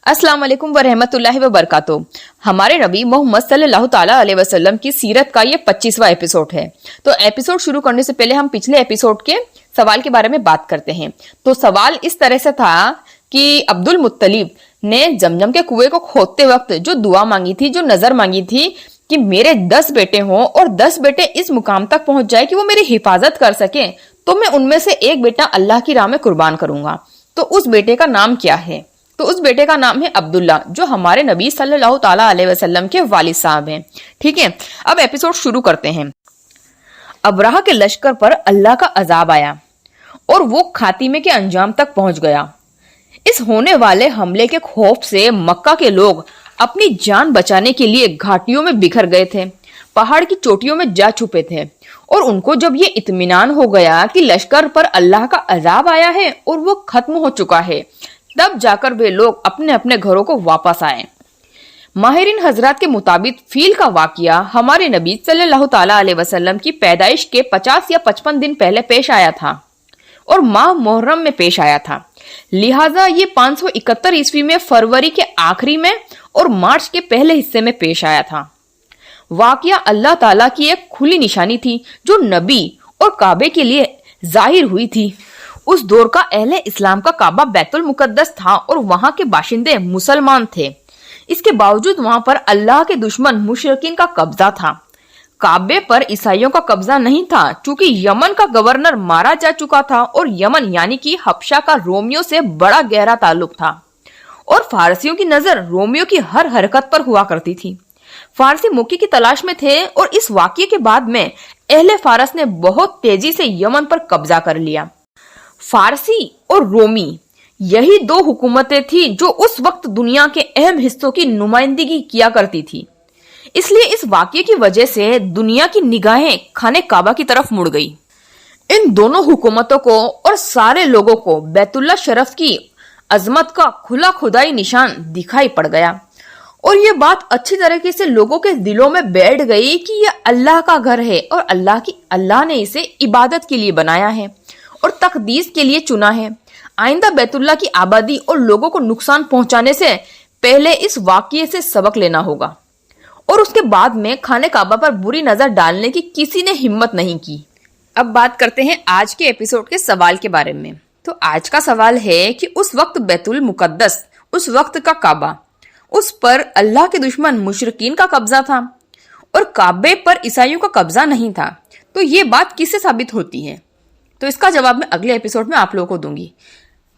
अस्सलाम वालेकुम वरहमतुल्लाहि वबरकातुहू। हमारे नबी मोहम्मद सल्लल्लाहु ताला अलैहि वसल्लम की सीरत का ये 25वां एपिसोड है। तो एपिसोड शुरू करने से पहले हम पिछले एपिसोड के सवाल के बारे में बात करते हैं। तो सवाल इस तरह से था कि अब्दुल मुत्तलिब ने जमजम के कुएं को खोदते वक्त जो दुआ मांगी थी, जो नजर मांगी थी कि मेरे 10 बेटे हों और 10 बेटे इस मुकाम तक पहुंच जाए कि वो मेरी हिफाजत कर सके, तो मैं उनमें से एक बेटा अल्लाह की राह में कुर्बान करूंगा। तो उस बेटे का नाम क्या है? तो उस बेटे का नाम है अब्दुल्ला, जो हमारे नबी सल्लल्लाहु ताला अलैहि वसल्लम के वालिद साहब हैं। ठीक है, अब एपिसोड शुरू करते हैं। अबराह के लश्कर पर अल्लाह का अजाब आया और वो खातिमे के अंजाम तक पहुंच गया। इस होने वाले हमले के खौफ से मक्का के लोग अपनी जान बचाने के लिए घाटियों में बिखर गए थे, पहाड़ की चोटियों में जा छुपे थे। और उनको जब ये इत्मीनान हो गया कि लश्कर पर अल्लाह का अजाब आया है और वो खत्म हो चुका है, तब जाकर वे लोग अपने अपने घरों को वापस आए। माहिरीन हजरात के मुताबिक फील का वाकया हमारे नबी सल्लल्लाहु ताला अलैहि वसल्लम की पैदाइश के 50 या 55 दिन पहले पेश आया था और माह मुहर्रम में पेश आया था। लिहाजा ये 571 ईस्वी में फरवरी के आखिरी में और मार्च के पहले हिस्से में पेश आया था। वाकया अल्लाह ताला की एक खुली निशानी थी जो नबी और काबे के लिए जाहिर हुई थी। उस दौर का अहले इस्लाम का काबा बैतुल मुकद्दस था और वहां के बाशिंदे मुसलमान थे। इसके बावजूद वहां पर अल्लाह के दुश्मन मुशरिकीन का कब्जा था। काबे पर ईसाइयों का कब्जा नहीं था, चूंकि यमन का गवर्नर मारा जा चुका था और यमन यानी कि हबशा का रोमियो से बड़ा गहरा ताल्लुक था और फारसियों की नजर रोमियो की हर हरकत पर हुआ करती थी। फारसी मौके की तलाश में थे और इस वाकये के बाद में अहले फारस ने बहुत तेजी से यमन पर कब्जा कर लिया। फारसी और रोमी यही दो हुकूमतें थी जो उस वक्त दुनिया के अहम हिस्सों की नुमाइंदगी किया करती थी। इसलिए इस वाकये की वजह से दुनिया की निगाहें खाने काबा की तरफ मुड़ गई। इन दोनों हुकूमतों को और सारे लोगों को बैतुल्ला शरफ की अजमत का खुला खुदाई निशान दिखाई पड़ गया और ये बात अच्छी तरीके से लोगों के दिलों में बैठ गई कि यह अल्लाह का घर है और अल्लाह ने इसे इबादत के लिए बनाया है और तकदीस के लिए चुना है। आइंदा बैतुल्ला की आबादी और लोगों को नुकसान पहुंचाने से पहले इस वाकये से सबक लेना होगा और उसके बाद में खाने काबा पर बुरी नजर डालने की किसी ने हिम्मत नहीं की। अब बात करते हैं आज के एपिसोड के सवाल के बारे में। तो आज का सवाल है कि उस वक्त बैतुल मुकद्दस, उस वक्त का काबा, उस पर अल्लाह के दुश्मन मुशरिकीन का कब्जा था और काबे पर ईसाइयों का कब्जा नहीं था, तो ये बात किससे साबित होती है? तो इसका जवाब मैं अगले एपिसोड में आप लोगों को दूंगी।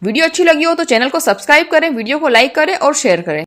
वीडियो अच्छी लगी हो तो चैनल को सब्सक्राइब करें, वीडियो को लाइक करें और शेयर करें।